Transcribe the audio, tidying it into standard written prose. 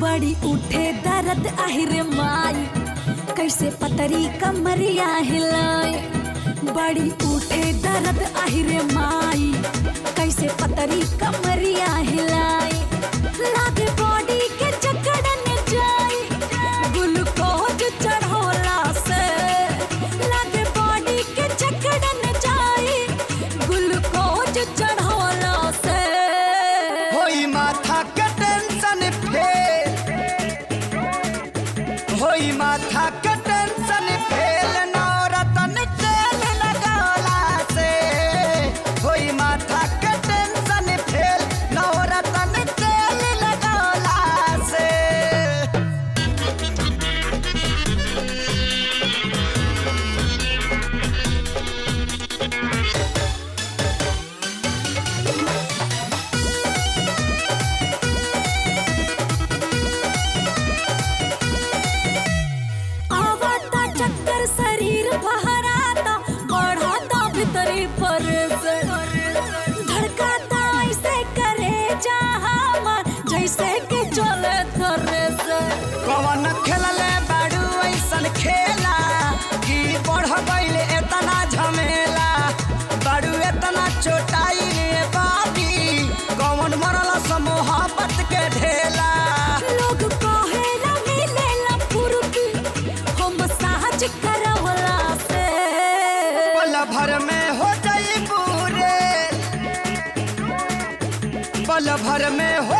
बड़ी उठे दर्द आहिरे माई, कैसे पतरी कमरिया हिलाए। बड़ी उठे दर्द आहिरे माई, कैसे पतरी कमरिया हिलाए। लागे बॉडी के जकड़न जाई, ग्लूकोज चढ़ोला से। लागे बॉडी के जकड़न जाई, ग्लूकोज चढ़ोला से। होई माथा के टेंशन फेल, होई माथा के टेंशन फेल, नौरतन तेल लगौला से। होई माथा के टेंशन फेल, नौरतन तेल लगौला से। आवता चक्कर शरीर बहराता, बढ़ाता भीतरी पर से। धड़काता ऐसे करे जा हमार, जैसे कि चले थरे से। कौन खेलले बाड़ू ऐसन खेला कि बढ़ गईल एतना झमेला। बाड़ू एतना चोटाई बाबी, कौन मरल मोहब्बत के ढेला। लोग कहेला मिलेला फुर्ती, हम मसाज करवला से। पल भर में हो जाई पूरे, पल भर में हो